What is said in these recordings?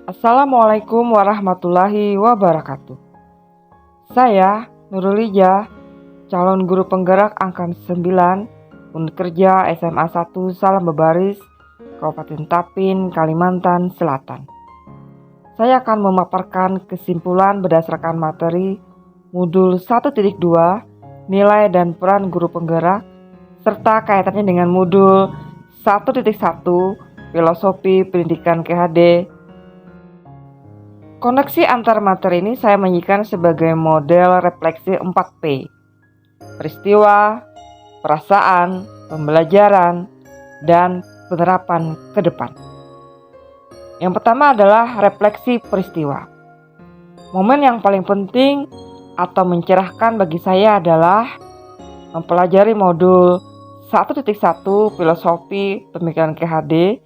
Assalamualaikum warahmatullahi wabarakatuh. Saya Nurul Ija, calon guru penggerak angkatan 9 Unit Kerja SMA 1 Salam Bebaris, Kabupaten Tapin, Kalimantan Selatan. Saya akan memaparkan kesimpulan berdasarkan materi modul 1.2 nilai dan peran guru penggerak serta kaitannya dengan modul 1.1 filosofi pendidikan KHD. Koneksi antar materi ini saya menyajikan sebagai model refleksi 4P. Peristiwa, perasaan, pembelajaran, dan penerapan ke depan. Yang pertama adalah refleksi peristiwa. Momen yang paling penting atau mencerahkan bagi saya adalah mempelajari modul 1.1 filosofi pemikiran KHD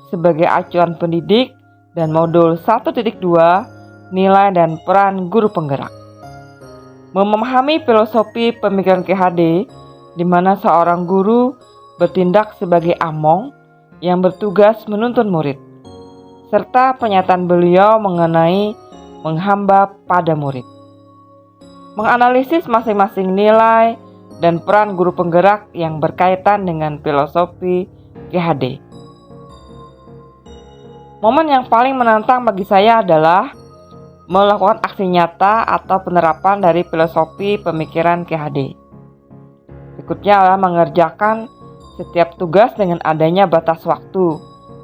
sebagai acuan pendidik dan modul 1.2 nilai dan peran guru penggerak. Memahami filosofi pemikiran KHD di mana seorang guru bertindak sebagai among yang bertugas menuntun murid, serta pernyataan beliau mengenai menghamba pada murid. Menganalisis masing-masing nilai dan peran guru penggerak yang berkaitan dengan filosofi KHD. Momen yang paling menantang bagi saya adalah melakukan aksi nyata atau penerapan dari filosofi pemikiran KHD. Berikutnya adalah mengerjakan setiap tugas dengan adanya batas waktu,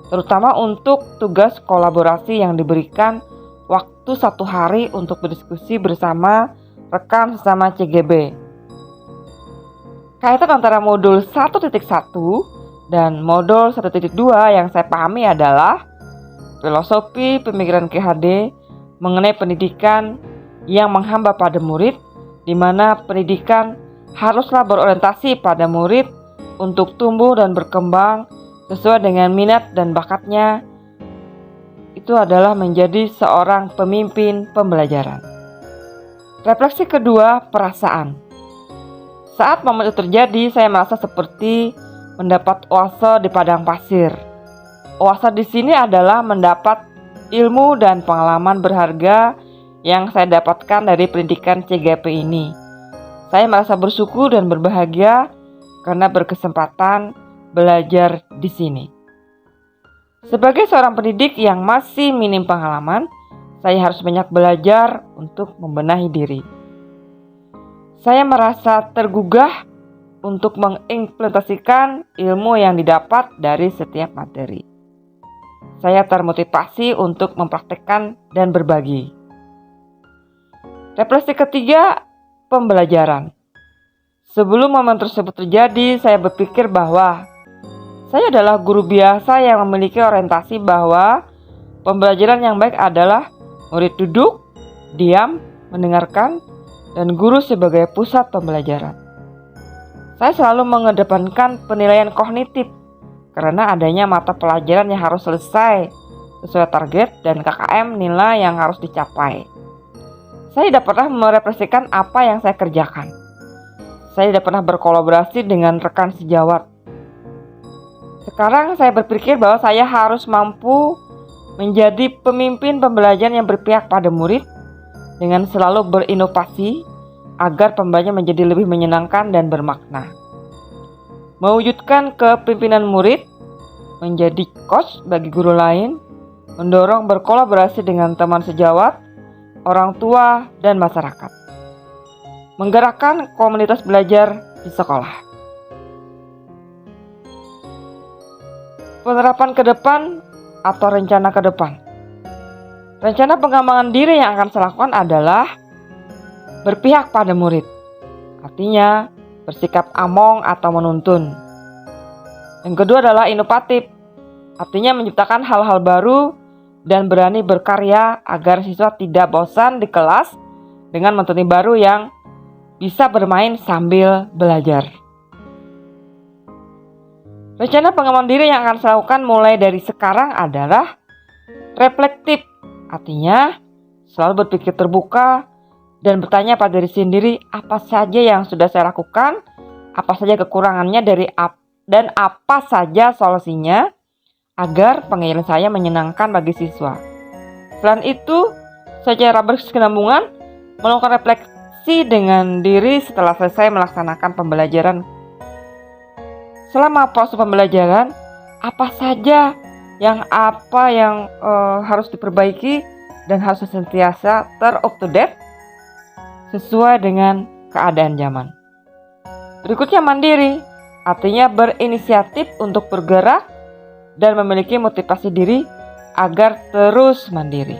terutama untuk tugas kolaborasi yang diberikan waktu 1 hari untuk berdiskusi bersama rekan sesama CGB. Kaitan antara modul 1.1 dan modul 1.2 yang saya pahami adalah filosofi pemikiran KHD mengenai pendidikan yang menghamba pada murid, di mana pendidikan haruslah berorientasi pada murid untuk tumbuh dan berkembang sesuai dengan minat dan bakatnya. Itu adalah menjadi seorang pemimpin pembelajaran. Refleksi kedua, perasaan. Saat momen itu terjadi, saya merasa seperti mendapat oase di padang pasir. Oase di sini adalah mendapat ilmu dan pengalaman berharga yang saya dapatkan dari pendidikan CGP ini. Saya merasa bersyukur dan berbahagia karena berkesempatan belajar di sini. Sebagai seorang pendidik yang masih minim pengalaman, saya harus banyak belajar untuk membenahi diri. Saya merasa tergugah untuk mengimplementasikan ilmu yang didapat dari setiap materi. Saya termotivasi untuk mempraktikkan dan berbagi. Refleksi ketiga, pembelajaran. Sebelum momen tersebut terjadi, saya berpikir bahwa saya adalah guru biasa yang memiliki orientasi bahwa pembelajaran yang baik adalah murid duduk, diam, mendengarkan, dan guru sebagai pusat pembelajaran. Saya selalu mengedepankan penilaian kognitif karena adanya mata pelajaran yang harus selesai sesuai target dan KKM nilai yang harus dicapai. Saya tidak pernah merefleksikan apa yang saya kerjakan. Saya tidak pernah berkolaborasi dengan rekan sejawat. Sekarang saya berpikir bahwa saya harus mampu menjadi pemimpin pembelajaran yang berpihak pada murid dengan selalu berinovasi agar pembelajaran menjadi lebih menyenangkan dan bermakna. Mewujudkan kepemimpinan murid, menjadi coach bagi guru lain, mendorong berkolaborasi dengan teman sejawat, orang tua, dan masyarakat. Menggerakkan komunitas belajar di sekolah. Penerapan ke depan atau rencana ke depan. Rencana pengembangan diri yang akan saya lakukan adalah berpihak pada murid. Artinya, bersikap among atau menuntun. Yang kedua adalah inovatif, artinya menciptakan hal-hal baru dan berani berkarya agar siswa tidak bosan di kelas dengan metode baru yang bisa bermain sambil belajar. Rencana pengembangan diri yang akan saya lakukan mulai dari sekarang adalah reflektif, artinya selalu berpikir terbuka dan bertanya pada diri sendiri apa saja yang sudah saya lakukan, apa saja kekurangannya dan apa saja solusinya agar pengajaran saya menyenangkan bagi siswa. Selain itu, secara berkesinambungan melakukan refleksi dengan diri setelah selesai melaksanakan pembelajaran. Selama proses pembelajaran, apa saja yang harus diperbaiki dan harus senantiasa up to date sesuai dengan keadaan zaman. Berikutnya mandiri, artinya berinisiatif untuk bergerak dan memiliki motivasi diri agar terus mandiri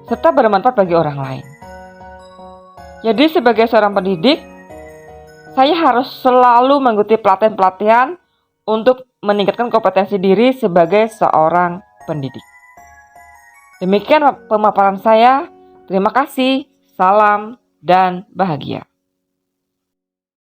serta bermanfaat bagi orang lain. Jadi sebagai seorang pendidik, saya harus selalu mengikuti pelatihan-pelatihan untuk meningkatkan kompetensi diri sebagai seorang pendidik. Demikian pemaparan saya. Terima kasih, salam, dan bahagia.